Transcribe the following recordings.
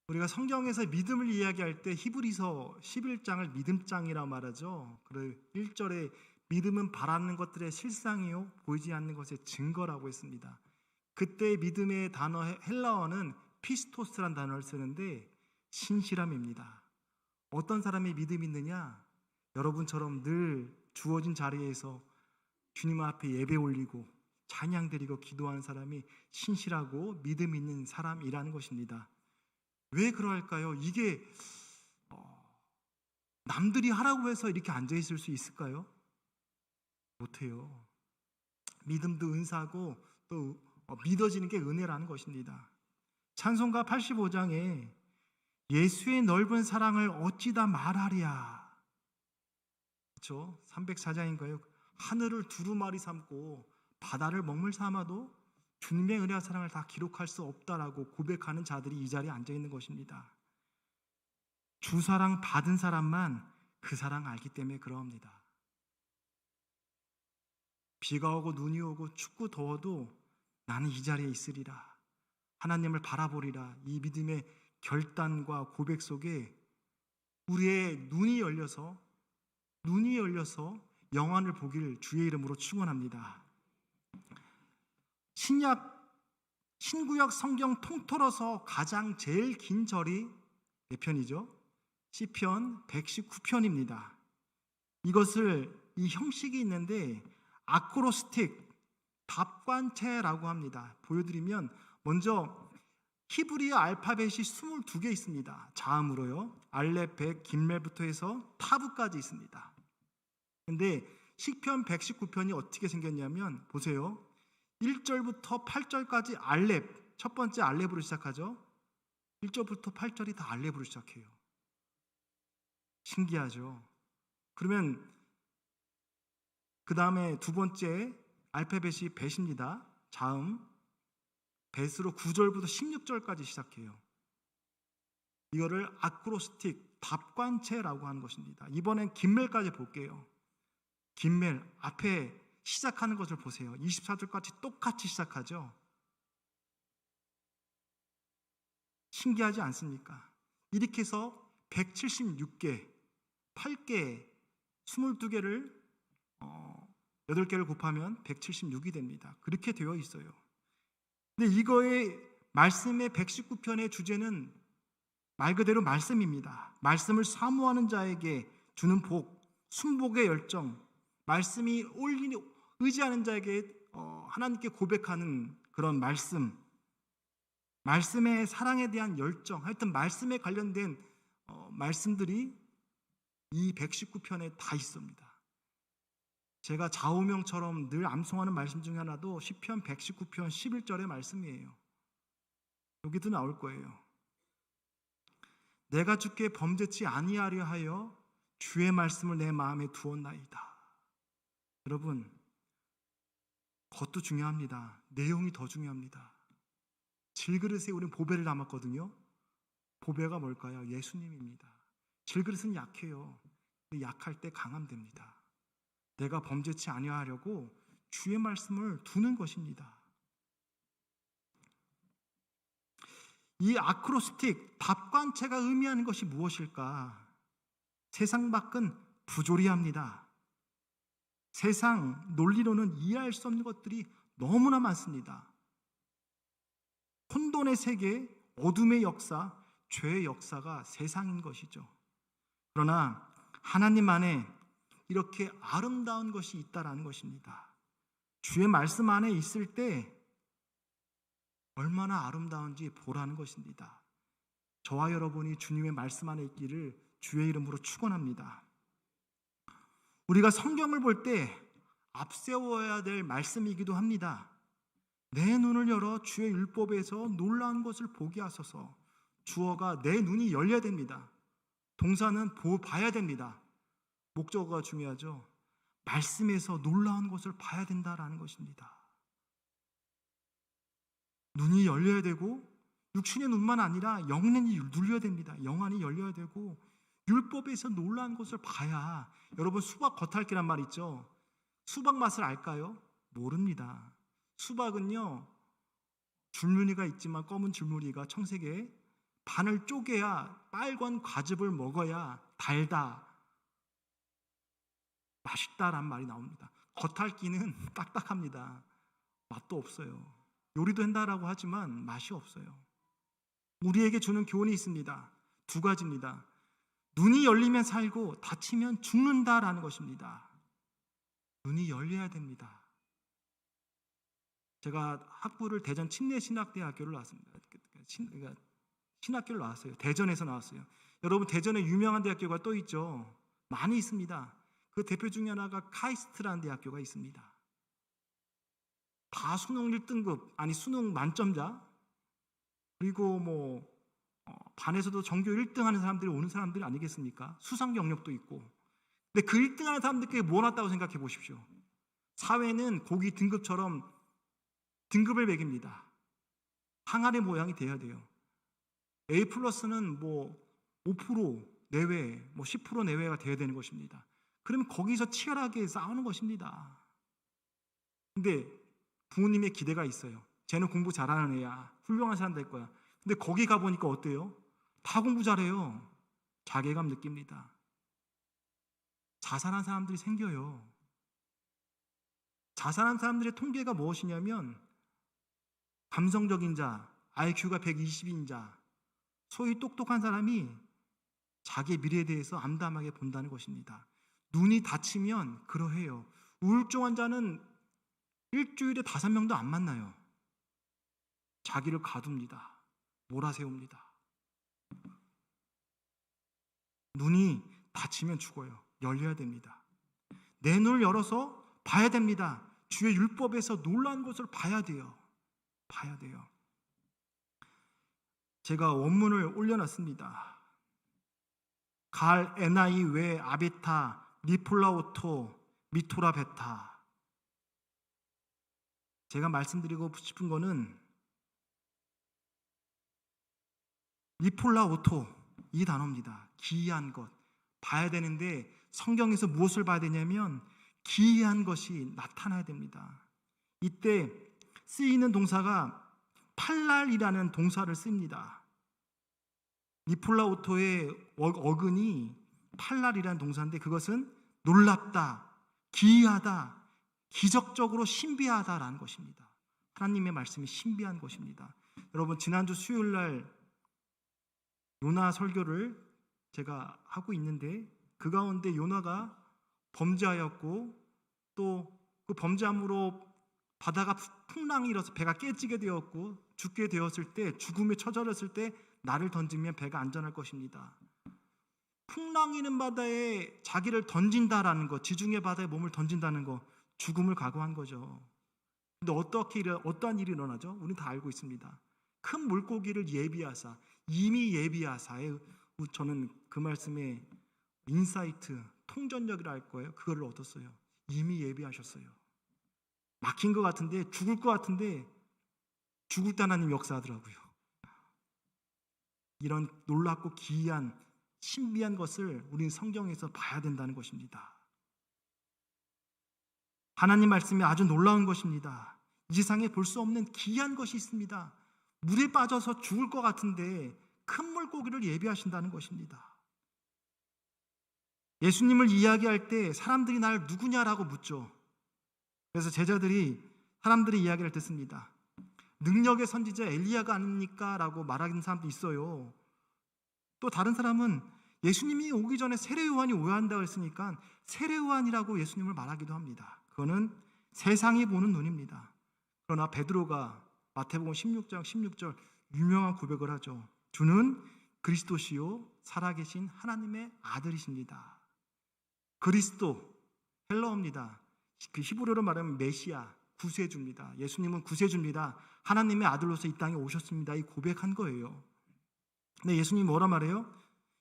우리가 성경에서 믿음을 이야기할 때 히브리서 11장을 믿음장이라고 말하죠. 그리고 1절에 믿음은 바라는 것들의 실상이요 보이지 않는 것의 증거라고 했습니다. 그때 믿음의 단어 헬라어는 피스토스란 단어를 쓰는데 신실함입니다. 어떤 사람이 믿음이 있느냐? 여러분처럼 늘 주어진 자리에서 주님 앞에 예배 올리고 찬양 드리고 기도하는 사람이 신실하고 믿음 있는 사람이라는 것입니다. 왜 그럴까요? 이게 남들이 하라고 해서 이렇게 앉아있을 수 있을까요? 못해요. 믿음도 은사고 또 믿어지는 게 은혜라는 것입니다. 찬송가 85장에 예수의 넓은 사랑을 어찌다 말하랴, 그렇죠? 304장인가요? 하늘을 두루마리 삼고 바다를 먹물 삼아도 주님의 은혜와 사랑을 다 기록할 수 없다라고 고백하는 자들이 이 자리에 앉아 있는 것입니다. 주 사랑 받은 사람만 그 사랑 알기 때문에 그러합니다. 비가 오고 눈이 오고 춥고 더워도 나는 이 자리에 있으리라, 하나님을 바라보리라, 이 믿음의 결단과 고백 속에 우리의 눈이 열려서 영안을 보길 주의 이름으로 축원합니다. 신구약 성경 통틀어서 가장 제일 긴 절이 몇 편이죠? 시편 119편입니다. 이 형식이 있는데 아크로스틱, 답관체라고 합니다. 보여드리면 먼저 히브리어 알파벳이 22개 있습니다. 자음으로요. 알렙, 벳, 김멜부터 해서 타브까지 있습니다. 근데 시편 119편이 어떻게 생겼냐면 보세요. 1절부터 8절까지 알렙, 첫 번째 알렙으로 시작하죠. 1절부터 8절이 다 알렙으로 시작해요. 신기하죠. 그러면 그 다음에 두 번째 알파벳이 벳입니다. 자음, 벳으로 9절부터 16절까지 시작해요. 이거를 아크로스틱, 답관체라고 하는 것입니다. 이번엔 김멜까지 볼게요. 김멜, 앞에 시작하는 것을 보세요. 24절까지 똑같이 시작하죠. 신기하지 않습니까? 이렇게 해서 176개, 8개, 22개를 8개를 곱하면 176이 됩니다. 그렇게 되어 있어요. 근데 이거의 말씀의 119편의 주제는 말 그대로 말씀입니다. 말씀을 사모하는 자에게 주는 복, 순복의 열정, 말씀이 의지하는 자에게 하나님께 고백하는 그런 말씀의 사랑에 대한 열정, 하여튼 말씀에 관련된 말씀들이 이 119편에 다 있습니다. 제가 좌우명처럼 늘 암송하는 말씀 중에 하나도 시편 119편 11절의 말씀이에요. 여기도 나올 거예요. 내가 주께 범죄치 아니하려 하여 주의 말씀을 내 마음에 두었나이다. 여러분, 그것도 중요합니다. 내용이 더 중요합니다. 질그릇에 우리는 보배를 담았거든요. 보배가 뭘까요? 예수님입니다. 질그릇은 약해요. 약할 때 강함됩니다. 내가 범죄치 아니하려고 주의 말씀을 두는 것입니다. 이 아크로스틱, 답관체가 의미하는 것이 무엇일까? 세상 밖은 부조리합니다. 세상 논리로는 이해할 수 없는 것들이 너무나 많습니다. 혼돈의 세계, 어둠의 역사, 죄의 역사가 세상인 것이죠. 그러나 하나님 안에 이렇게 아름다운 것이 있다라는 것입니다. 주의 말씀 안에 있을 때 얼마나 아름다운지 보라는 것입니다. 저와 여러분이 주님의 말씀 안에 있기를 주의 이름으로 축원합니다. 우리가 성경을 볼 때 앞세워야 될 말씀이기도 합니다. 내 눈을 열어 주의 율법에서 놀라운 것을 보게 하소서. 주어가 내 눈이 열려야 됩니다. 동사는 봐야 됩니다. 목적어가 중요하죠. 말씀에서 놀라운 것을 봐야 된다라는 것입니다. 눈이 열려야 되고 육신의 눈만 아니라 영안이 눌려야 됩니다. 영안이 열려야 되고 율법에서 놀라운 것을 봐야. 여러분, 수박 겉핥기란 말 있죠. 수박 맛을 알까요? 모릅니다. 수박은요, 줄무늬가 있지만 검은 줄무늬가 청색에 반을 쪼개야 빨간 과즙을 먹어야 달다, 맛있다란 말이 나옵니다. 겉핥기는 딱딱합니다. 맛도 없어요. 요리도 한다라고 하지만 맛이 없어요. 우리에게 주는 교훈이 있습니다. 두 가지입니다. 눈이 열리면 살고 닫히면 죽는다라는 것입니다. 눈이 열려야 됩니다. 제가 학부를 대전 침례신학대학교를 나왔습니다. 신학교를 나왔어요. 대전에서 나왔어요. 여러분, 대전에 유명한 대학교가 또 있죠. 많이 있습니다. 그 대표 중에 하나가 카이스트라는 대학교가 있습니다. 다 수능 1등급, 아니 수능 만점자, 그리고 반에서도 전교 1등 하는 사람들이 오는 사람들 아니겠습니까? 수상 경력도 있고. 근데 그 1등 하는 사람들께 뭐 났다고 생각해 보십시오. 사회는 고기 등급처럼 등급을 매깁니다. 항아리 모양이 돼야 돼요. A 플러스는 5% 내외, 10% 내외가 돼야 되는 것입니다. 그러면 거기서 치열하게 싸우는 것입니다. 근데 부모님의 기대가 있어요. 쟤는 공부 잘하는 애야. 훌륭한 사람 될 거야. 근데 거기 가보니까 어때요? 다 공부 잘해요. 자괴감 느낍니다. 자살한 사람들이 생겨요. 자살한 사람들의 통계가 무엇이냐면 감성적인 자, IQ가 120인 자, 소위 똑똑한 사람이 자기의 미래에 대해서 암담하게 본다는 것입니다. 눈이 닫히면 그러해요. 우울증 환자는 일주일에 5명도 안 만나요. 자기를 가둡니다. 몰아세웁니다. 눈이 닫히면 죽어요. 열려야 됩니다. 내 눈을 열어서 봐야 됩니다. 주의 율법에서 놀라운 것을 봐야 돼요. 봐야 돼요. 제가 원문을 올려놨습니다. 갈 에나이 웨 아베타 리폴라오토 미토라 베타. 제가 말씀드리고 싶은 거는 리폴라오토, 이 단어입니다. 기이한 것. 봐야 되는데 성경에서 무엇을 봐야 되냐면 기이한 것이 나타나야 됩니다. 이때 쓰이는 동사가 팔랄이라는 동사를 씁니다. 리폴라오토의 어근이 팔랄이라는 동사인데 그것은 놀랍다, 기이하다, 기적적으로 신비하다라는 것입니다. 하나님의 말씀이 신비한 것입니다. 여러분, 지난주 수요일 날 요나 설교를 제가 하고 있는데 그 가운데 요나가 범죄하였고 또 그 범죄함으로 바다가 풍랑이 일어서 배가 깨지게 되었고 죽게 되었을 때, 죽음에 처절했을 때 나를 던지면 배가 안전할 것입니다. 풍랑이는 바다에 자기를 던진다라는 것, 지중해 바다에 몸을 던진다는 것, 죽음을 각오한 거죠. 근데 어떠한 일이 일어나죠? 우리는 다 알고 있습니다. 큰 물고기를 예비하사, 이미 예비하사에, 저는 그 말씀에 인사이트, 통전력이라 할 거예요. 그걸 얻었어요. 이미 예비하셨어요. 막힌 것 같은데, 죽을 것 같은데 죽을 때 하나님 역사하더라고요. 이런 놀랍고 기이한 신비한 것을 우리는 성경에서 봐야 된다는 것입니다. 하나님 말씀이 아주 놀라운 것입니다. 이 세상에 볼 수 없는 기이한 것이 있습니다. 물에 빠져서 죽을 것 같은데 큰 물고기를 예비하신다는 것입니다. 예수님을 이야기할 때 사람들이 날 누구냐라고 묻죠. 그래서 사람들이 이야기를 듣습니다. 능력의 선지자 엘리야가 아닙니까? 라고 말하는 사람도 있어요. 또 다른 사람은 예수님이 오기 전에 세례요한이 오한다고 했으니까 세례요한이라고 예수님을 말하기도 합니다. 그거는 세상이 보는 눈입니다. 그러나 베드로가 마태복음 16장 16절 유명한 고백을 하죠. 주는 그리스도시요 살아계신 하나님의 아들이십니다. 그리스도, 헬라어입니다. 그 히브리어로 말하면 메시아, 구세주입니다. 예수님은 구세주입니다. 하나님의 아들로서 이 땅에 오셨습니다. 이 고백한 거예요. 근데 예수님이 뭐라 말해요?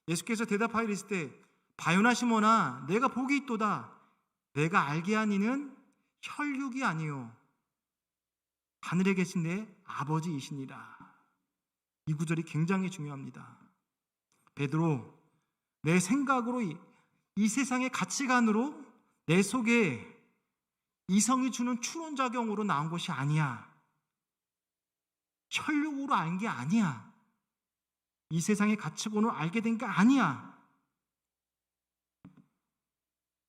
예수께서 대답하여 이르실 때 바요나 시몬아 내가 복이 있도다. 내가 알게 한 이는 혈육이 아니요 하늘에 계신 내 아버지이시니라. 이 구절이 굉장히 중요합니다. 베드로, 내 생각으로 이 세상의 가치관으로 내 속에 이성이 주는 추론작용으로 나온 것이 아니야. 혈육으로 안 게 아니야. 이 세상의 가치관을 알게 된 게 아니야.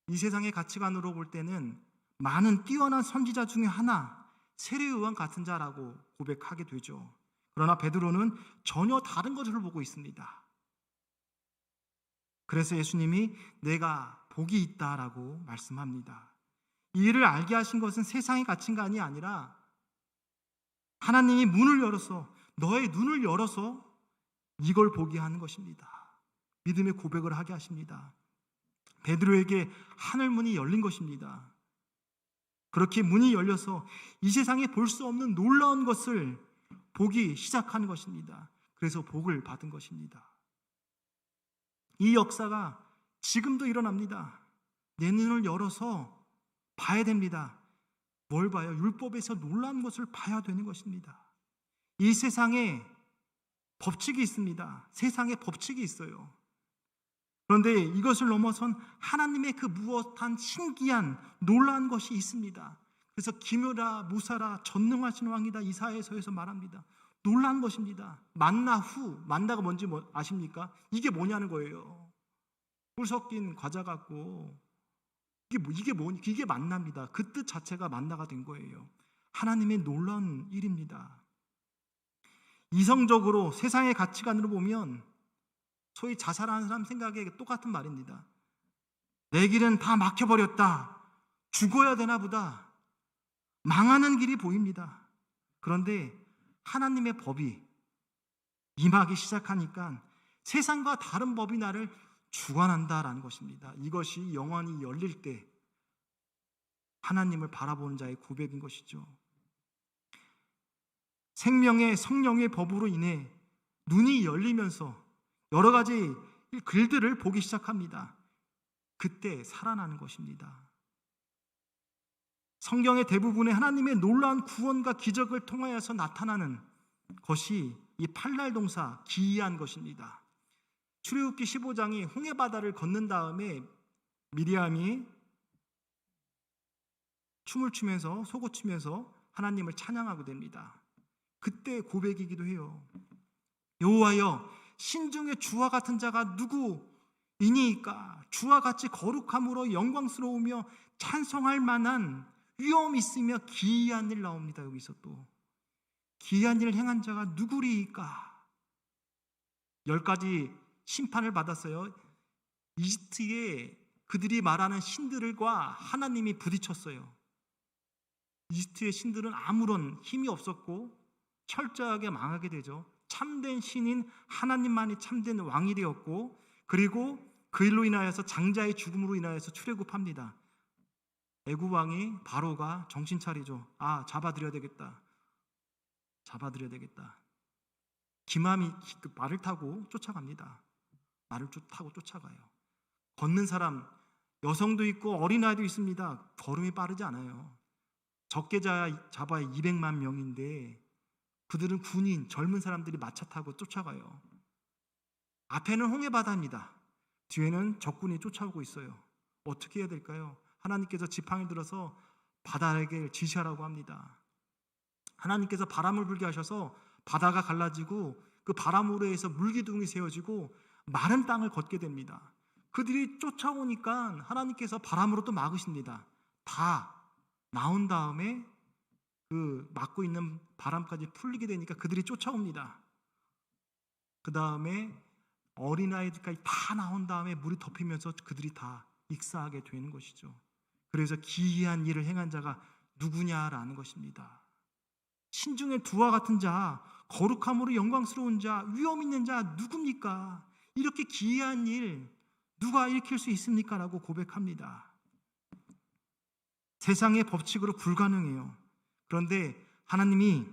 이 세상의 가치관으로 볼 때는 많은 뛰어난 선지자 중에 하나, 세례요한 같은 자라고 고백하게 되죠. 그러나 베드로는 전혀 다른 것을 보고 있습니다. 그래서 예수님이 내가 복이 있다라고 말씀합니다. 이 일을 알게 하신 것은 세상의 가치관이 아니라 하나님이 문을 열어서, 너의 눈을 열어서 이걸 보게 하는 것입니다. 믿음의 고백을 하게 하십니다. 베드로에게 하늘 문이 열린 것입니다. 그렇게 문이 열려서 이 세상에 볼 수 없는 놀라운 것을 보기 시작한 것입니다. 그래서 복을 받은 것입니다. 이 역사가 지금도 일어납니다. 내 눈을 열어서 봐야 됩니다. 뭘 봐요? 율법에서 놀라운 것을 봐야 되는 것입니다. 이 세상에 법칙이 있습니다. 세상에 법칙이 있어요. 그런데 이것을 넘어선 하나님의 그 무엇한 신기한 놀라운 것이 있습니다. 그래서 기묘라 무사라 전능하신 왕이다 이사야서에서 말합니다. 놀란 것입니다. 만나가 뭔지 아십니까? 이게 뭐냐는 거예요. 꿀 섞인 과자 같고 이게 만나입니다. 그 뜻 자체가 만나가 된 거예요. 하나님의 놀라운 일입니다. 이성적으로 세상의 가치관으로 보면 소위 자살하는 사람 생각에 똑같은 말입니다. 내 길은 다 막혀버렸다. 죽어야 되나 보다. 망하는 길이 보입니다. 그런데 하나님의 법이 임하기 시작하니까 세상과 다른 법이 나를 주관한다라는 것입니다. 이것이 영원히 열릴 때 하나님을 바라보는 자의 고백인 것이죠. 생명의 성령의 법으로 인해 눈이 열리면서 여러 가지 글들을 보기 시작합니다. 그때 살아나는 것입니다. 성경의 대부분의 하나님의 놀라운 구원과 기적을 통하여서 나타나는 것이 이 팔날동사 기이한 것입니다. 출애굽기 15장이 홍해바다를 걷는 다음에 미리암이 춤을 추면서 속옷 추면서 하나님을 찬양하게 됩니다. 그때 고백이기도 해요. 여호와여 신중에 주와 같은 자가 누구이니까? 주와 같이 거룩함으로 영광스러우며 찬송할 만한 위엄이 있으며 기이한 일 나옵니다. 여기서 또 기이한 일을 행한 자가 누구리이까? 10가지 심판을 받았어요. 이집트에 그들이 말하는 신들과 하나님이 부딪혔어요. 이집트의 신들은 아무런 힘이 없었고 철저하게 망하게 되죠. 참된 신인 하나님만이 참된 왕이 되었고, 그리고 그 일로 인하여서 장자의 죽음으로 인하여서 출애굽합니다. 애굽 왕이 바로가 정신 차리죠. 잡아들여야 되겠다. 기맘이 말을 타고 쫓아갑니다. 말을 타고 쫓아가요. 걷는 사람, 여성도 있고 어린아이도 있습니다. 걸음이 빠르지 않아요. 적게 잡아야 200만 명인데 그들은 군인, 젊은 사람들이 마차 타고 쫓아가요. 앞에는 홍해바다입니다. 뒤에는 적군이 쫓아오고 있어요. 어떻게 해야 될까요? 하나님께서 지팡이 들어서 바다에게 지시하라고 합니다. 하나님께서 바람을 불게 하셔서 바다가 갈라지고 그 바람으로 해서 물기둥이 세워지고 마른 땅을 걷게 됩니다. 그들이 쫓아오니까 하나님께서 바람으로 또 막으십니다. 다 나온 다음에 그 막고 있는 바람까지 풀리게 되니까 그들이 쫓아옵니다. 그 다음에 어린아이들까지 다 나온 다음에 물이 덮이면서 그들이 다 익사하게 되는 것이죠. 그래서 기이한 일을 행한 자가 누구냐라는 것입니다. 신중의 두와 같은 자, 거룩함으로 영광스러운 자, 위엄 있는 자 누굽니까? 이렇게 기이한 일 누가 일으킬 수 있습니까? 라고 고백합니다. 세상의 법칙으로 불가능해요. 그런데 하나님이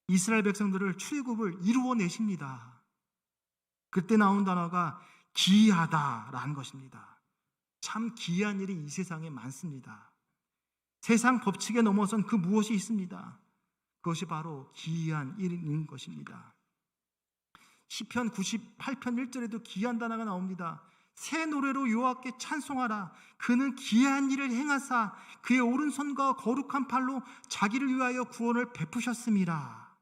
이스라엘 백성들을 출애굽을 이루어내십니다. 그때 나온 단어가 기이하다라는 것입니다. 참 기이한 일이 이 세상에 많습니다. 세상 법칙에 넘어선 그 무엇이 있습니다. 그것이 바로 기이한 일인 것입니다. 시편 98편 1절에도 기이한 단어가 나옵니다. 새 노래로 여호와께 찬송하라. 그는 기이한 일을 행하사 그의 오른손과 거룩한 팔로 자기를 위하여 구원을 베푸셨음이라.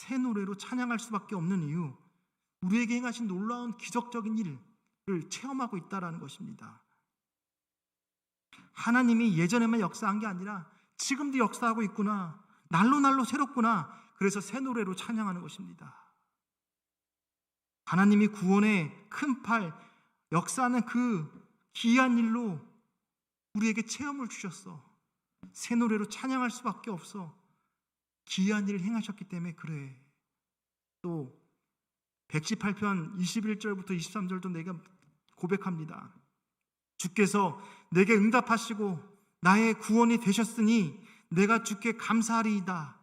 새 노래로 찬양할 수밖에 없는 이유, 우리에게 행하신 놀라운 기적적인 일을 체험하고 있다는 것입니다. 하나님이 예전에만 역사한 게 아니라 지금도 역사하고 있구나, 날로 새롭구나, 그래서 새 노래로 찬양하는 것입니다. 하나님이 구원의 큰 팔, 역사하는 그 기이한 일로 우리에게 체험을 주셨어. 새 노래로 찬양할 수밖에 없어. 기이한 일을 행하셨기 때문에 그래. 또 118편 21절부터 23절도 내가 고백합니다. 주께서 내게 응답하시고 나의 구원이 되셨으니 내가 주께 감사하리이다.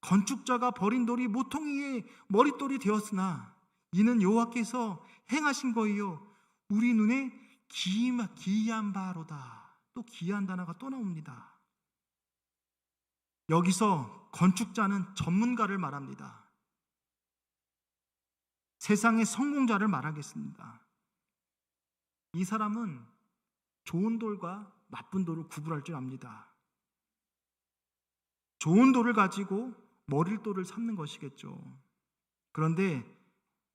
건축자가 버린 돌이 모퉁이의 머릿돌이 되었으나 이는 여호와께서 행하신 거이요 우리 눈에 기이한 바로다. 또 기이한 단어가 또 나옵니다. 여기서 건축자는 전문가를 말합니다. 세상의 성공자를 말하겠습니다. 이 사람은 좋은 돌과 나쁜 돌을 구분할 줄 압니다. 좋은 돌을 가지고 머릿돌을 삼는 것이겠죠. 그런데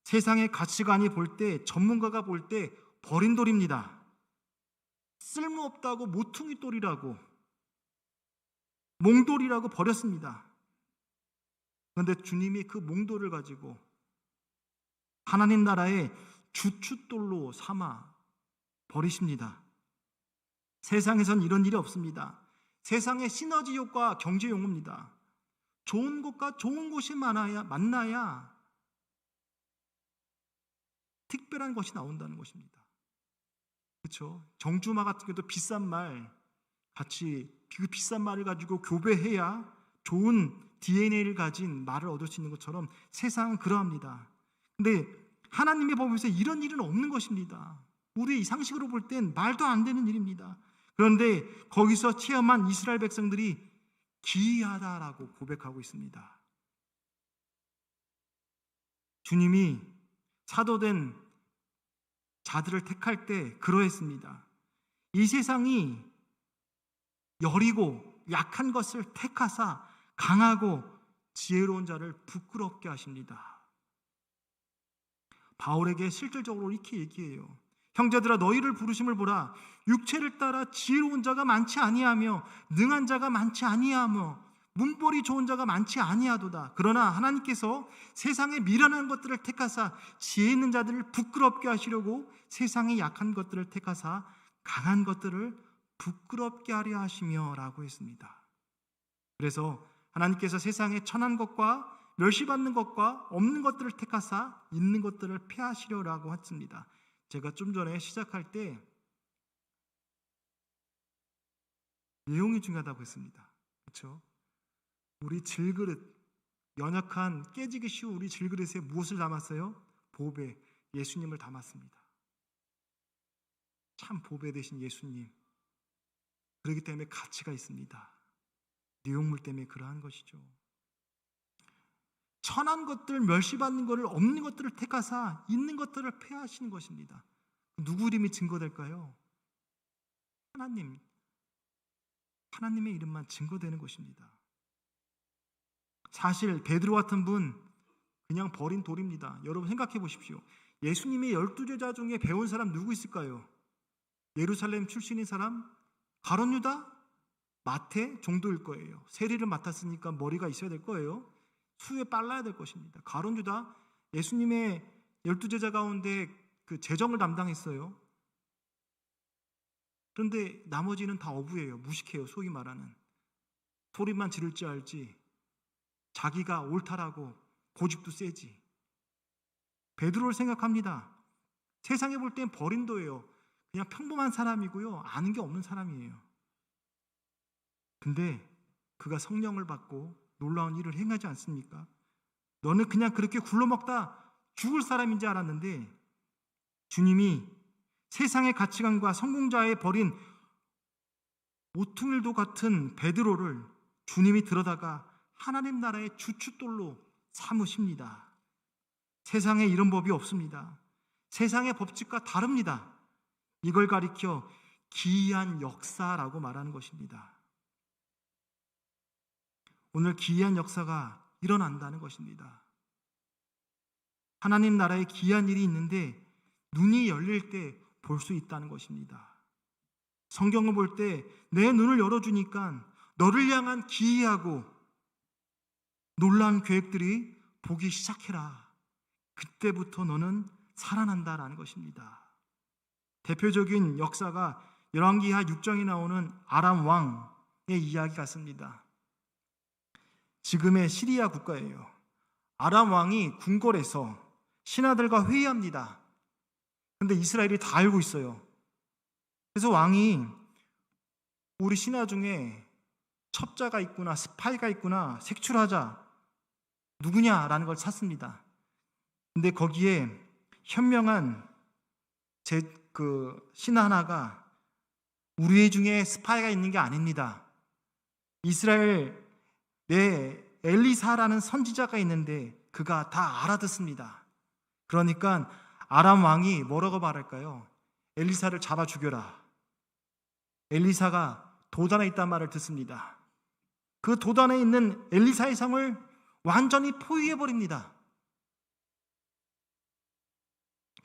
세상의 가치관이 볼 때, 전문가가 볼 때 버린 돌입니다. 쓸모없다고 모퉁이 돌이라고, 몽돌이라고 버렸습니다. 그런데 주님이 그 몽돌을 가지고 하나님 나라의 주춧돌로 삼아 버리십니다. 세상에선 이런 일이 없습니다. 세상의 시너지 효과, 경제 용어입니다. 좋은 곳과 좋은 곳이 만나야 특별한 것이 나온다는 것입니다. 그렇죠? 정주마 같은 것도 비싼 말, 같이 그 비싼 말을 가지고 교배해야 좋은 DNA를 가진 말을 얻을 수 있는 것처럼 세상은 그러합니다. 근데 하나님의 법에서 이런 일은 없는 것입니다. 우리의 상식으로 볼 땐 말도 안 되는 일입니다. 그런데 거기서 체험한 이스라엘 백성들이 기이하다라고 고백하고 있습니다. 주님이 사도된 자들을 택할 때 그러했습니다. 이 세상이 여리고 약한 것을 택하사 강하고 지혜로운 자를 부끄럽게 하십니다. 바울에게 실질적으로 이렇게 얘기해요. 형제들아 너희를 부르심을 보라. 육체를 따라 지혜로운 자가 많지 아니하며 능한 자가 많지 아니하며 문벌이 좋은 자가 많지 아니하도다. 그러나 하나님께서 세상에 미련한 것들을 택하사 지혜 있는 자들을 부끄럽게 하시려고 세상에 약한 것들을 택하사 강한 것들을 부끄럽게 하려 하시며 라고 했습니다. 그래서 하나님께서 세상에 천한 것과 멸시받는 것과 없는 것들을 택하사 있는 것들을 폐하시려라고 했습니다. 제가 좀 전에 시작할 때 내용이 중요하다고 했습니다. 그렇죠? 우리 질그릇, 연약한 깨지기 쉬운 우리 질그릇에 무엇을 담았어요? 보배, 예수님을 담았습니다. 참 보배 되신 예수님. 그렇기 때문에 가치가 있습니다. 내용물 때문에 그러한 것이죠. 천한 것들, 멸시받는 것을 없는 것들을 택하사 있는 것들을 폐하시는 것입니다. 누구 이름이 증거될까요? 하나님의 이름만 증거되는 것입니다. 사실 베드로 같은 분 그냥 버린 돌입니다. 여러분 생각해 보십시오. 예수님의 12제자 중에 배운 사람 누구 있을까요? 예루살렘 출신인 사람? 가룟 유다? 마태 정도일 거예요. 세리를 맡았으니까 머리가 있어야 될 거예요. 수에 빨라야 될 것입니다. 가룟 유다 예수님의 12제자 가운데 그 재정을 담당했어요. 그런데 나머지는 다 어부예요. 무식해요. 소위 말하는. 소리만 지를 줄 알지 자기가 옳다라고 고집도 세지. 베드로를 생각합니다. 세상에 볼 땐 버린도예요. 그냥 평범한 사람이고요. 아는 게 없는 사람이에요. 근데 그가 성령을 받고 놀라운 일을 행하지 않습니까? 너는 그냥 그렇게 굴러먹다 죽을 사람인 줄 알았는데 주님이 세상의 가치관과 성공자에 버린 모퉁이도 같은 베드로를 주님이 들어다가 하나님 나라의 주춧돌로 삼으십니다. 세상에 이런 법이 없습니다. 세상의 법칙과 다릅니다. 이걸 가리켜 기이한 역사라고 말하는 것입니다. 오늘 기이한 역사가 일어난다는 것입니다. 하나님 나라에 기이한 일이 있는데 눈이 열릴 때 볼 수 있다는 것입니다. 성경을 볼 때 내 눈을 열어주니까 너를 향한 기이하고 놀라운 계획들이 보기 시작해라. 그때부터 너는 살아난다라는 것입니다. 대표적인 역사가 열왕기하 6장에 나오는 아람 왕의 이야기 같습니다. 지금의 시리아 국가예요. 아람 왕이 궁궐에서 신하들과 회의합니다. 근데 이스라엘이 다 알고 있어요. 그래서 왕이 우리 신하 중에 첩자가 있구나, 스파이가 있구나, 색출하자, 누구냐라는 걸 찾습니다. 근데 거기에 현명한 신하 하나가 우리 중에 스파이가 있는 게 아닙니다. 이스라엘 내 엘리사라는 선지자가 있는데 그가 다 알아듣습니다. 그러니까 아람 왕이 뭐라고 말할까요? 엘리사를 잡아 죽여라. 엘리사가 도단에 있단 말을 듣습니다. 그 도단에 있는 엘리사의 성을 완전히 포위해버립니다.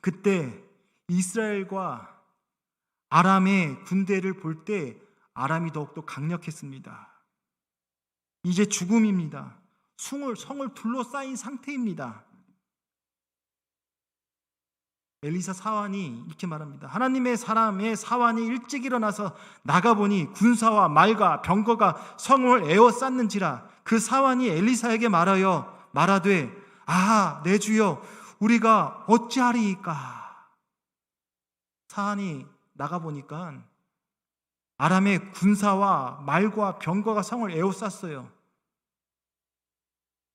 그때 이스라엘과 아람의 군대를 볼 때 아람이 더욱더 강력했습니다. 이제 죽음입니다. 성을 둘러싸인 상태입니다. 엘리사 사환이 이렇게 말합니다. 하나님의 사람의 사환이 일찍 일어나서 나가보니 군사와 말과 병거가 성을 에워쌌는지라. 그 사환이 엘리사에게 말하되 아, 내 주여, 우리가 어찌하리이까. 사환이 나가보니까 아람의 군사와 말과 병거가 성을 에워쌌어요.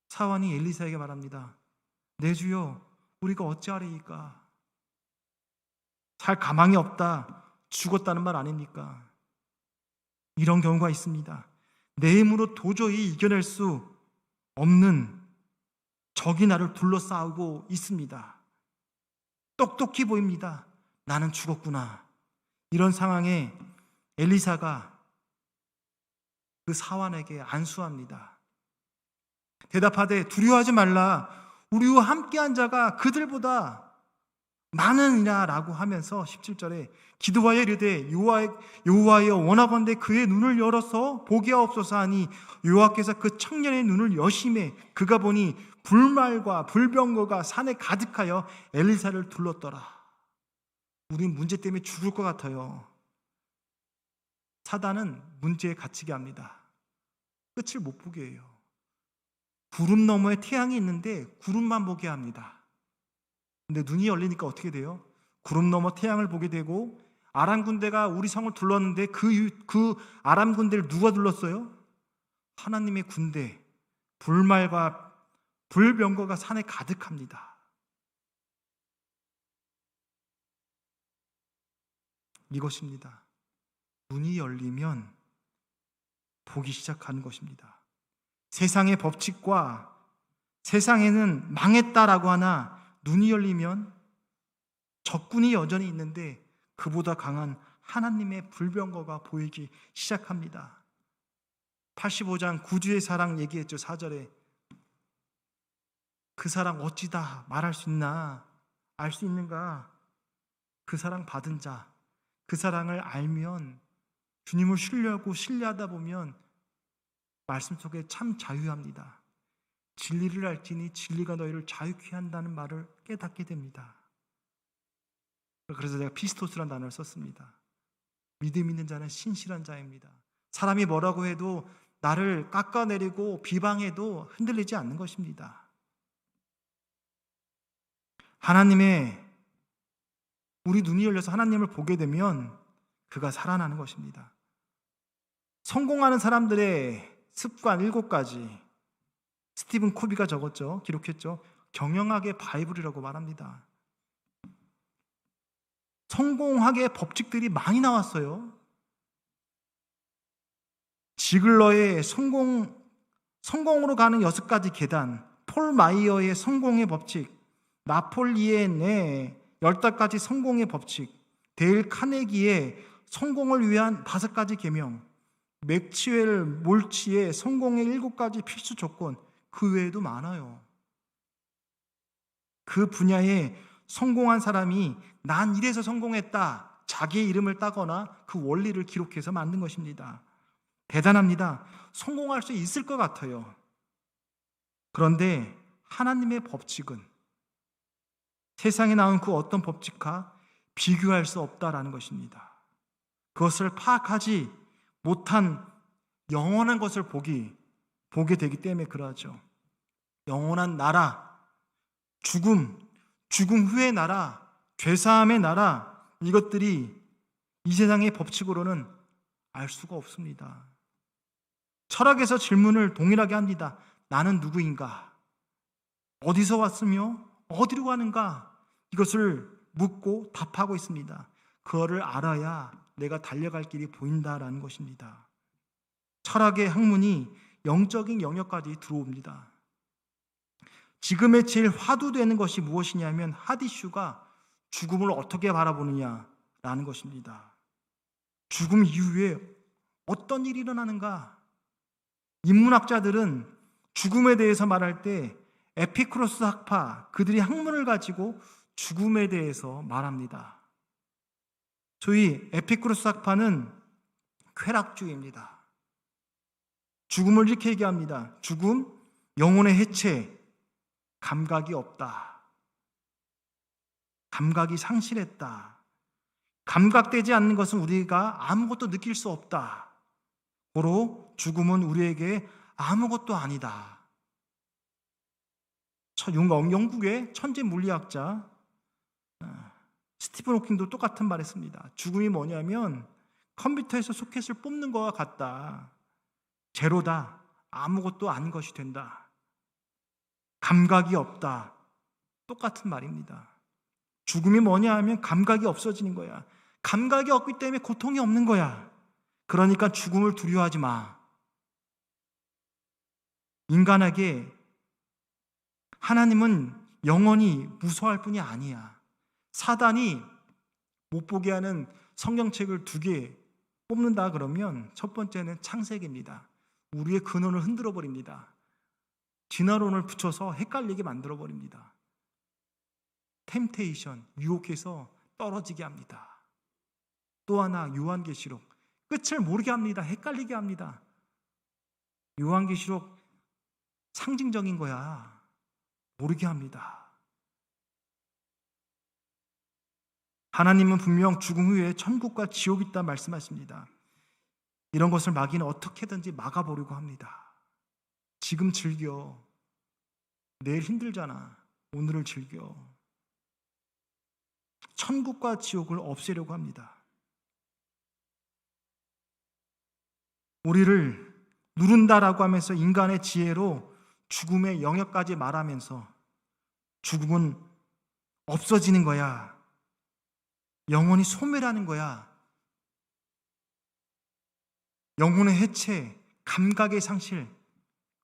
사환이 엘리사에게 말합니다. 내 주여, 우리가 어찌하리이까. 살 가망이 없다, 죽었다는 말 아닙니까? 이런 경우가 있습니다. 내 힘으로 도저히 이겨낼 수 없는 적이 나를 둘러싸고 있습니다. 똑똑히 보입니다. 나는 죽었구나. 이런 상황에 엘리사가 그 사환에게 안수합니다. 대답하되 두려워하지 말라. 우리와 함께한 자가 그들보다 많으니라 라고 하면서 17절에 기도하여 이르되 여호와여 원하건대 그의 눈을 열어서 보게 하옵소서 하니 여호와께서 그 청년의 눈을 여심해 그가 보니 불말과 불병거가 산에 가득하여 엘리사를 둘렀더라. 우린 문제 때문에 죽을 것 같아요. 사단은 문제에 갇히게 합니다. 끝을 못 보게 해요. 구름 너머에 태양이 있는데 구름만 보게 합니다. 근데 눈이 열리니까 어떻게 돼요? 구름 너머 태양을 보게 되고 아람 군대가 우리 성을 둘렀는데 그 아람 군대를 누가 둘렀어요? 하나님의 군대, 불말과 불병거가 산에 가득합니다. 이것입니다. 눈이 열리면 보기 시작하는 것입니다. 세상의 법칙과 세상에는 망했다라고 하나 눈이 열리면 적군이 여전히 있는데 그보다 강한 하나님의 불병거가 보이기 시작합니다. 85장 구주의 사랑 얘기했죠. 4절에 그 사랑 어찌 다 말할 수 있나? 알 수 있는가? 그 사랑 받은 자, 그 사랑을 알면 주님을 신뢰하다 보면 말씀 속에 참 자유합니다. 진리를 알지니 진리가 너희를 자유케 한다는 말을 깨닫게 됩니다. 그래서 제가 피스토스라는 단어를 썼습니다. 믿음 있는 자는 신실한 자입니다. 사람이 뭐라고 해도 나를 깎아내리고 비방해도 흔들리지 않는 것입니다. 우리 눈이 열려서 하나님을 보게 되면 그가 살아나는 것입니다. 성공하는 사람들의 습관 7가지 스티븐 코비가 기록했죠. 경영학의 바이블이라고 말합니다. 성공학의 법칙들이 많이 나왔어요. 지글러의 성공으로 가는 6가지 계단, 폴 마이어의 성공의 법칙, 나폴리엔의 15가지 성공의 법칙, 데일 카네기의 성공을 위한 5가지 계명, 맥치웰 몰치의 성공의 7가지 필수 조건, 그 외에도 많아요. 그 분야에 성공한 사람이 난 이래서 성공했다, 자기의 이름을 따거나 그 원리를 기록해서 만든 것입니다. 대단합니다. 성공할 수 있을 것 같아요. 그런데 하나님의 법칙은 세상에 나온 그 어떤 법칙과 비교할 수 없다라는 것입니다. 그것을 파악하지 못한 영원한 것을 보게 되기 때문에 그러하죠. 영원한 나라, 죽음 후의 나라, 죄사함의 나라, 이것들이 이 세상의 법칙으로는 알 수가 없습니다. 철학에서 질문을 동일하게 합니다. 나는 누구인가? 어디서 왔으며 어디로 가는가? 이것을 묻고 답하고 있습니다. 그거를 알아야 내가 달려갈 길이 보인다라는 것입니다. 철학의 학문이 영적인 영역까지 들어옵니다. 지금의 제일 화두되는 것이 무엇이냐면 핫이슈가 죽음을 어떻게 바라보느냐라는 것입니다. 죽음 이후에 어떤 일이 일어나는가? 인문학자들은 죽음에 대해서 말할 때 에피쿠로스 학파, 그들이 학문을 가지고 죽음에 대해서 말합니다. 소위 에피쿠로스 학파는 쾌락주의입니다. 죽음을 이렇게 얘기합니다. 죽음, 영혼의 해체, 감각이 없다. 감각이 상실했다. 감각되지 않는 것은 우리가 아무것도 느낄 수 없다. 고로 죽음은 우리에게 아무것도 아니다. 영국의 천재 물리학자 스티븐 호킹도 똑같은 말 했습니다. 죽음이 뭐냐면 컴퓨터에서 소켓을 뽑는 것과 같다. 제로다. 아무것도 아닌 것이 된다. 감각이 없다. 똑같은 말입니다. 죽음이 뭐냐 하면 감각이 없어지는 거야. 감각이 없기 때문에 고통이 없는 거야. 그러니까 죽음을 두려워하지 마. 인간에게 하나님은 영원히 무서워할 뿐이 아니야. 사단이 못 보게 하는 성경책을 2개 뽑는다 그러면 첫 번째는 창세기입니다. 우리의 근원을 흔들어 버립니다. 진화론을 붙여서 헷갈리게 만들어 버립니다. 템테이션, 유혹해서 떨어지게 합니다. 또 하나 요한계시록, 끝을 모르게 합니다. 헷갈리게 합니다. 요한계시록 상징적인 거야. 모르게 합니다. 하나님은 분명 죽음 후에 천국과 지옥이 있다 말씀하십니다. 이런 것을 마귀는 어떻게든지 막아보려고 합니다. 지금 즐겨. 내일 힘들잖아. 오늘을 즐겨. 천국과 지옥을 없애려고 합니다. 우리를 누른다라고 하면서 인간의 지혜로 죽음의 영역까지 말하면서 죽음은 없어지는 거야. 영혼이 소멸하는 거야. 영혼의 해체, 감각의 상실,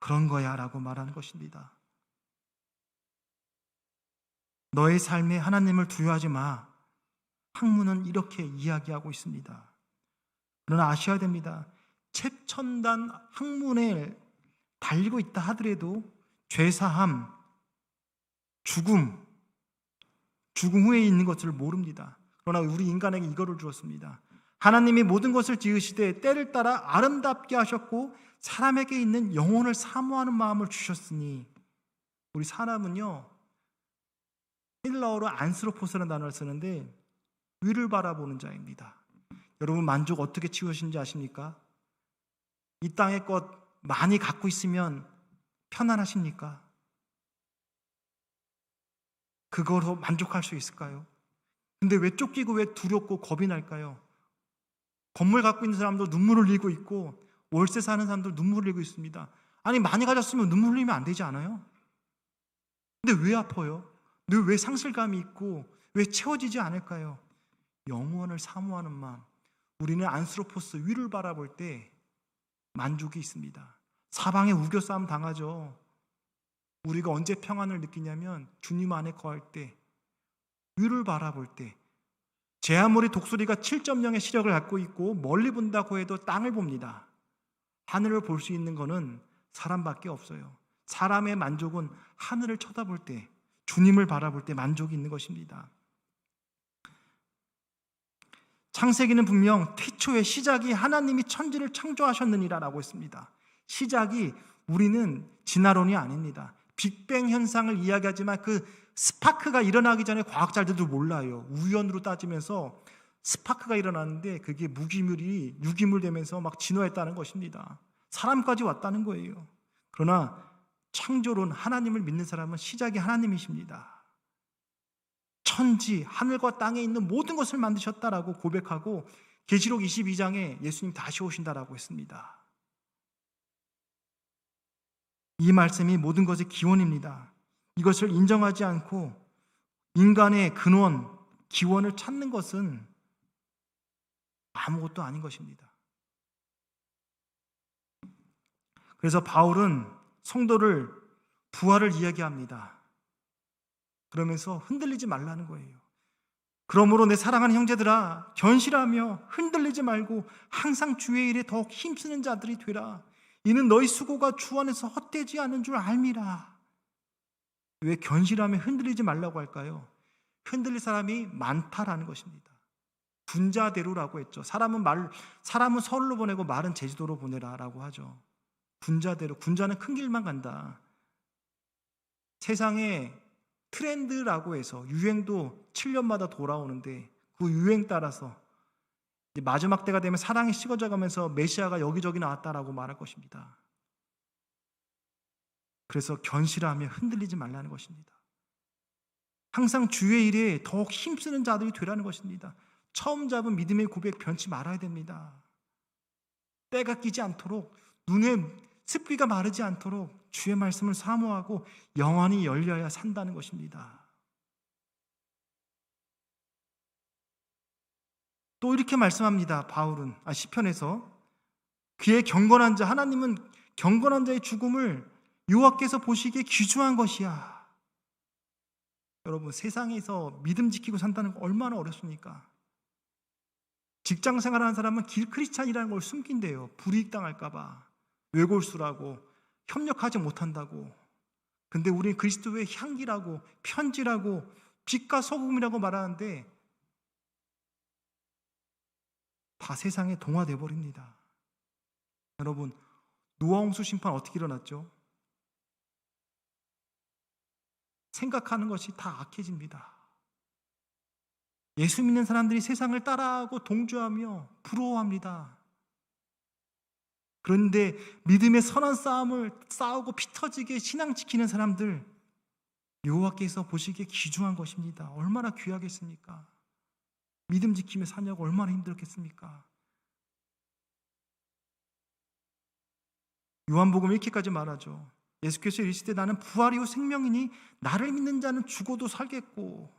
그런 거야 라고 말하는 것입니다. 너의 삶에 하나님을 두려워하지 마. 학문은 이렇게 이야기하고 있습니다. 그러나 아셔야 됩니다. 최첨단 학문에 달리고 있다 하더라도 죄사함, 죽음 후에 있는 것을 모릅니다. 그러나 우리 인간에게 이거를 주었습니다. 하나님이 모든 것을 지으시되 때를 따라 아름답게 하셨고 사람에게 있는 영혼을 사모하는 마음을 주셨으니, 우리 사람은요, 헬라어로 안스로포스라는 단어를 쓰는데 위를 바라보는 자입니다. 여러분 만족 어떻게 지으신지 아십니까? 이 땅의 것 많이 갖고 있으면 편안하십니까? 그거로 만족할 수 있을까요? 근데 왜 쫓기고 왜 두렵고 겁이 날까요? 건물 갖고 있는 사람도 눈물을 흘리고 있고 월세 사는 사람도 눈물을 흘리고 있습니다. 아니 많이 가졌으면 눈물 흘리면 안 되지 않아요? 근데 왜 아파요? 왜 상실감이 있고 왜 채워지지 않을까요? 영원을 사모하는 마음. 우리는 안스로포스 위를 바라볼 때 만족이 있습니다. 사방에 우겨싸움 당하죠. 우리가 언제 평안을 느끼냐면 주님 안에 거할 때, 위를 바라볼 때. 제 아무리 독수리가 7.0의 시력을 갖고 있고 멀리 본다고 해도 땅을 봅니다. 하늘을 볼 수 있는 것은 사람밖에 없어요. 사람의 만족은 하늘을 쳐다볼 때, 주님을 바라볼 때 만족이 있는 것입니다. 창세기는 분명 태초의 시작이 하나님이 천지를 창조하셨느니라라고 했습니다. 시작이 우리는 진화론이 아닙니다. 빅뱅 현상을 이야기하지만 그 스파크가 일어나기 전에 과학자들도 몰라요. 우연으로 따지면서 스파크가 일어났는데 그게 무기물이 유기물 되면서 막 진화했다는 것입니다. 사람까지 왔다는 거예요. 그러나 창조론, 하나님을 믿는 사람은 시작이 하나님이십니다. 천지, 하늘과 땅에 있는 모든 것을 만드셨다라고 고백하고 계시록 22장에 예수님 다시 오신다라고 했습니다. 이 말씀이 모든 것의 기원입니다. 이것을 인정하지 않고 인간의 근원, 기원을 찾는 것은 아무것도 아닌 것입니다. 그래서 바울은 성도를 부활을 이야기합니다. 그러면서 흔들리지 말라는 거예요. 그러므로 내 사랑하는 형제들아, 견실하며 흔들리지 말고 항상 주의 일에 더욱 힘쓰는 자들이 되라. 이는 너희 수고가 주 안에서 헛되지 않은 줄 알미라. 왜 견실하며 흔들리지 말라고 할까요? 흔들릴 사람이 많다라는 것입니다. 군자대로라고 했죠. 사람은 서울로 보내고 말은 제주도로 보내라라고 하죠. 군자대로, 군자는 큰 길만 간다. 세상에 트렌드라고 해서 유행도 7년마다 돌아오는데 그 유행 따라서 마지막 때가 되면 사랑이 식어져 가면서 메시아가 여기저기 나왔다라고 말할 것입니다. 그래서 견실하며 흔들리지 말라는 것입니다. 항상 주의 일에 더욱 힘쓰는 자들이 되라는 것입니다. 처음 잡은 믿음의 고백 변치 말아야 됩니다. 때가 끼지 않도록, 눈에 습기가 마르지 않도록 주의 말씀을 사모하고 영원히 열려야 산다는 것입니다. 또 이렇게 말씀합니다. 바울은 시편에서 그의 경건한 자, 하나님은 경건한 자의 죽음을 여호와께서 보시기에 귀중한 것이야. 여러분, 세상에서 믿음 지키고 산다는 거 얼마나 어렵습니까? 직장 생활하는 사람은 길 크리스찬이라는 걸 숨긴대요. 불이익 당할까 봐, 외골수라고, 협력하지 못한다고. 근데 우리는 그리스도의 향기라고, 편지라고, 빛과 소금이라고 말하는데 다 세상에 동화돼 버립니다. 여러분, 노아 홍수 심판 어떻게 일어났죠? 생각하는 것이 다 악해집니다. 예수 믿는 사람들이 세상을 따라하고 동조하며 부러워합니다. 그런데 믿음의 선한 싸움을 싸우고 피 터지게 신앙 지키는 사람들, 여호와께서 보시기에 귀중한 것입니다. 얼마나 귀하겠습니까? 믿음 지키며 사냐고 얼마나 힘들겠습니까? 요한복음 1기까지 말하죠. 예수께서 이르시되 나는 부활이요 생명이니 나를 믿는 자는 죽어도 살겠고.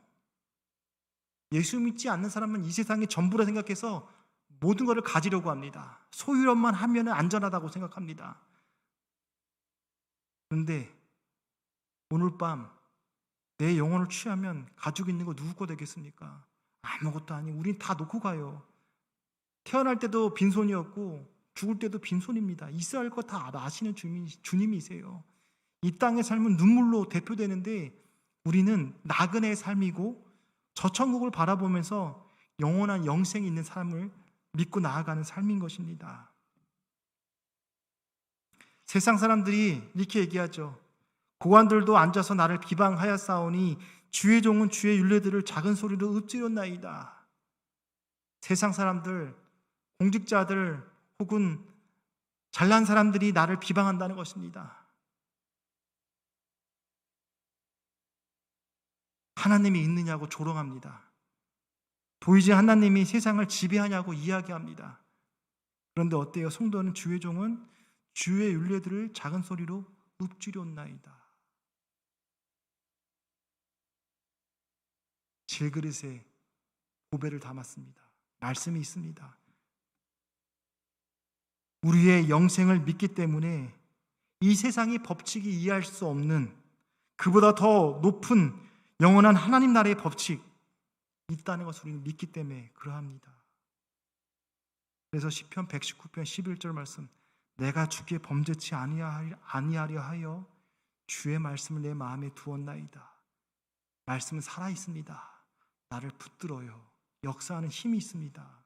예수 믿지 않는 사람은 이 세상이 전부라 생각해서 모든 것을 가지려고 합니다. 소유력만 하면 안전하다고 생각합니다. 그런데 오늘 밤 내 영혼을 취하면 가지고 있는 거 누구 거 되겠습니까? 아무것도 아니고 우린 다 놓고 가요. 태어날 때도 빈손이었고 죽을 때도 빈손입니다. 있어야 할 거 다 아시는 주님이세요. 이 땅의 삶은 눈물로 대표되는데 우리는 나그네의 삶이고 저 천국을 바라보면서 영원한 영생이 있는 삶을 믿고 나아가는 삶인 것입니다. 세상 사람들이 이렇게 얘기하죠. 고관들도 앉아서 나를 비방하였사오니 주의 종은 주의 율례들을 작은 소리로 읊조렸나이다. 세상 사람들, 공직자들 혹은 잘난 사람들이 나를 비방한다는 것입니다. 하나님이 있느냐고 조롱합니다. 보이지 하나님이 세상을 지배하냐고 이야기합니다. 그런데 어때요? 성도는 주의 종은 주의 율례들을 작은 소리로 읊조렸나이다. 질그릇에 보배를 담았습니다. 말씀이 있습니다. 우리의 영생을 믿기 때문에 이 세상의 법칙이 이해할 수 없는 그보다 더 높은 영원한 하나님 나라의 법칙 있다는 것을 우리는 믿기 때문에 그러합니다. 그래서 시편 119편 11절 말씀, 내가 주께 범죄치 아니하려 하여 주의 말씀을 내 마음에 두었나이다. 말씀은 살아있습니다. 나를 붙들어요. 역사하는 힘이 있습니다.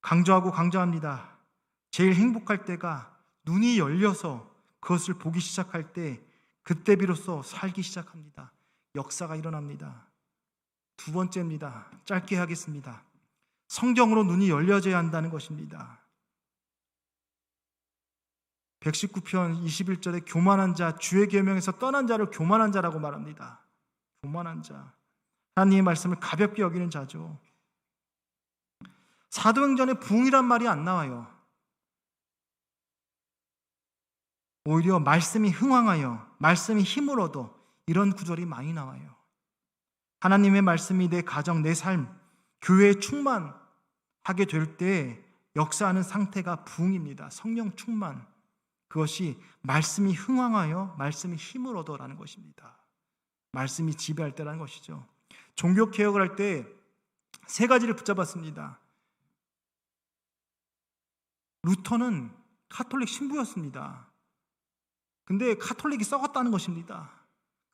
강조하고 강조합니다. 제일 행복할 때가 눈이 열려서 그것을 보기 시작할 때, 그때 비로소 살기 시작합니다. 역사가 일어납니다. 두 번째입니다. 짧게 하겠습니다. 성경으로 눈이 열려져야 한다는 것입니다. 119편 21절에 교만한 자, 주의 계명에서 떠난 자를 교만한 자라고 말합니다. 교만한 자, 하나님의 말씀을 가볍게 여기는 자죠. 사도행전에 부흥이란 말이 안 나와요. 오히려 말씀이 흥황하여 말씀이 힘을 얻어, 이런 구절이 많이 나와요. 하나님의 말씀이 내 가정, 내 삶, 교회에 충만하게 될 때 역사하는 상태가 부흥입니다. 성령 충만. 그것이 말씀이 흥황하여 말씀이 힘을 얻어라는 것입니다. 말씀이 지배할 때라는 것이죠. 종교개혁을 할 때 세 가지를 붙잡았습니다. 루터는 카톨릭 신부였습니다. 근데 카톨릭이 썩었다는 것입니다.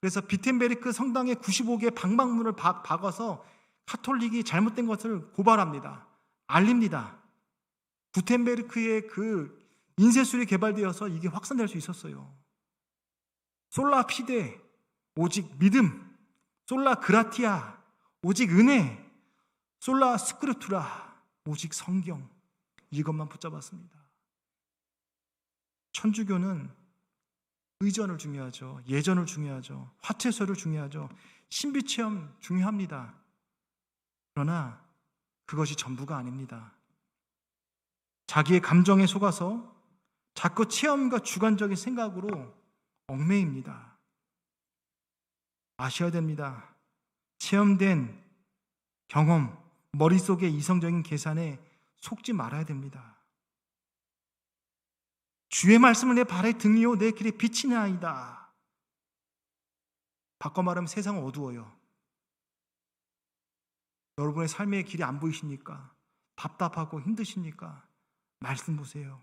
그래서 비텐베르크 성당에 95개의 방방문을 박아서 카톨릭이 잘못된 것을 고발합니다. 알립니다. 구텐베르크의 그 인쇄술이 개발되어서 이게 확산될 수 있었어요. 솔라 피데, 오직 믿음. 솔라 그라티아, 오직 은혜. 솔라 스크립투라, 오직 성경. 이것만 붙잡았습니다. 천주교는 의전을 중요하죠. 예전을 중요하죠. 화채설을 중요하죠. 신비체험 중요합니다. 그러나 그것이 전부가 아닙니다. 자기의 감정에 속아서 자꾸 체험과 주관적인 생각으로 얽매입니다. 아셔야 됩니다. 체험된 경험, 머릿속의 이성적인 계산에 속지 말아야 됩니다. 주의 말씀을 내 발의 등이요 내 길에 빛이나이다. 바꿔 말하면 세상은 어두워요. 여러분의 삶의 길이 안 보이십니까? 답답하고 힘드십니까? 말씀 보세요.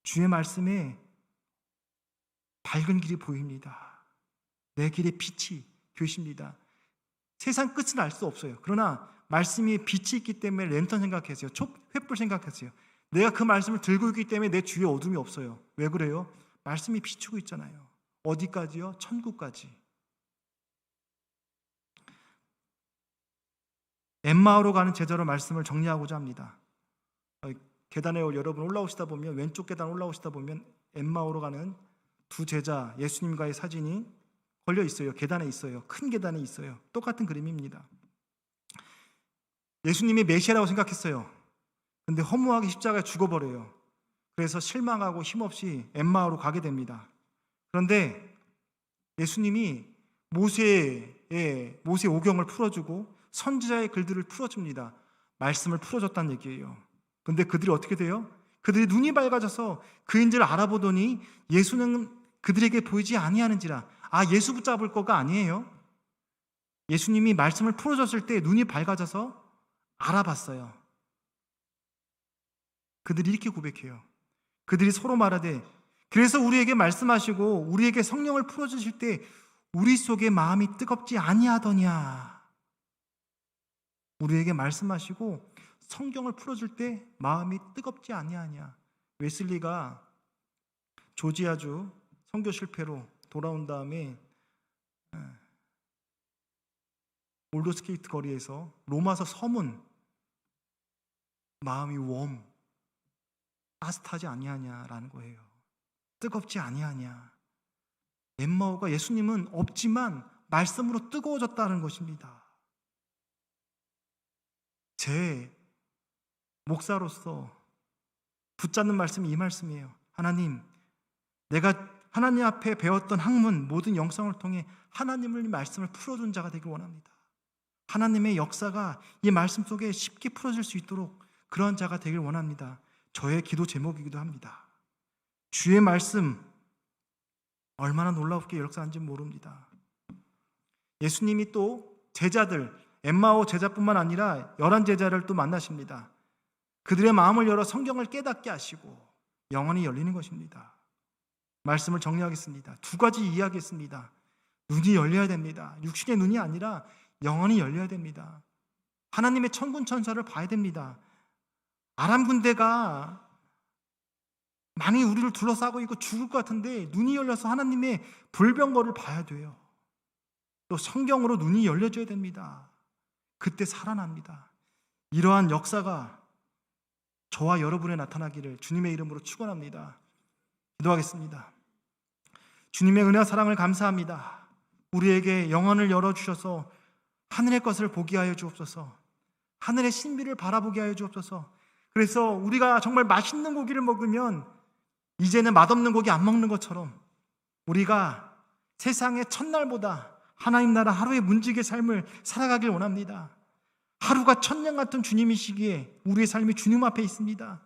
주의 말씀에 밝은 길이 보입니다. 내 길에 빛이 되십니다. 세상 끝은 알 수 없어요. 그러나 말씀이 빛이 있기 때문에 랜턴 생각하세요. 촛불 생각하세요. 내가 그 말씀을 들고 있기 때문에 내 주위에 어둠이 없어요. 왜 그래요? 말씀이 비추고 있잖아요. 어디까지요? 천국까지. 엠마오로 가는 제자로 말씀을 정리하고자 합니다. 계단에 여러분 올라오시다 보면, 왼쪽 계단 올라오시다 보면 엠마오로 가는 두 제자 예수님과의 사진이 걸려 있어요. 계단에 있어요. 큰 계단에 있어요. 똑같은 그림입니다. 예수님이 메시아라고 생각했어요. 근데 허무하게 십자가에 죽어버려요. 그래서 실망하고 힘없이 엠마오로 가게 됩니다. 그런데 예수님이 모세의 오경을 풀어주고 선지자의 글들을 풀어줍니다. 말씀을 풀어줬다는 얘기예요. 그런데 그들이 어떻게 돼요? 그들이 눈이 밝아져서 그인지를 알아보더니 예수는 그들에게 보이지 아니하는지라. 예수 붙잡을 거가 아니에요. 예수님이 말씀을 풀어줬을 때 눈이 밝아져서 알아봤어요. 그들이 이렇게 고백해요. 그들이 서로 말하되, 그래서 우리에게 말씀하시고 우리에게 성령을 풀어주실 때 우리 속에 마음이 뜨겁지 아니하더냐. 우리에게 말씀하시고 성경을 풀어줄 때 마음이 뜨겁지 아니하냐. 웨슬리가 조지아주 선교 실패로 돌아온 다음에 올더스케이트 거리에서 로마서 서문, 마음이 따뜻하지 아니하냐라는 거예요. 뜨겁지 아니하냐. 엠마오가 예수님은 없지만 말씀으로 뜨거워졌다는 것입니다. 제 목사로서 붙잡는 말씀이 이 말씀이에요. 하나님, 내가 하나님 앞에 배웠던 학문, 모든 영성을 통해 하나님의 말씀을 풀어준 자가 되길 원합니다. 하나님의 역사가 이 말씀 속에 쉽게 풀어질 수 있도록 그런 자가 되길 원합니다. 저의 기도 제목이기도 합니다. 주의 말씀 얼마나 놀랍게 역사하는지 모릅니다. 예수님이 또 제자들, 엠마오 제자뿐만 아니라 11 제자를 또 만나십니다. 그들의 마음을 열어 성경을 깨닫게 하시고 영혼이 열리는 것입니다. 말씀을 정리하겠습니다. 두 가지 이야기했습니다. 눈이 열려야 됩니다. 육신의 눈이 아니라 영혼이 열려야 됩니다. 하나님의 천군 천사를 봐야 됩니다. 아람 군대가 많이 우리를 둘러싸고 있고 죽을 것 같은데 눈이 열려서 하나님의 불병거를 봐야 돼요. 또 성경으로 눈이 열려져야 됩니다. 그때 살아납니다. 이러한 역사가 저와 여러분에 나타나기를 주님의 이름으로 축원합니다. 기도하겠습니다. 주님의 은혜와 사랑을 감사합니다. 우리에게 영혼을 열어주셔서 하늘의 것을 보게 하여 주옵소서. 하늘의 신비를 바라보게 하여 주옵소서. 그래서 우리가 정말 맛있는 고기를 먹으면 이제는 맛없는 고기 안 먹는 것처럼 우리가 세상의 첫날보다 하나님 나라 하루의 문지기의 삶을 살아가길 원합니다. 하루가 천년 같은 주님이시기에 우리의 삶이 주님 앞에 있습니다.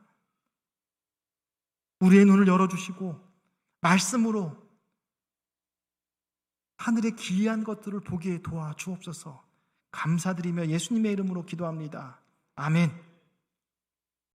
우리의 눈을 열어주시고 말씀으로 하늘의 기이한 것들을 보게 도와주옵소서. 감사드리며 예수님의 이름으로 기도합니다. 아멘.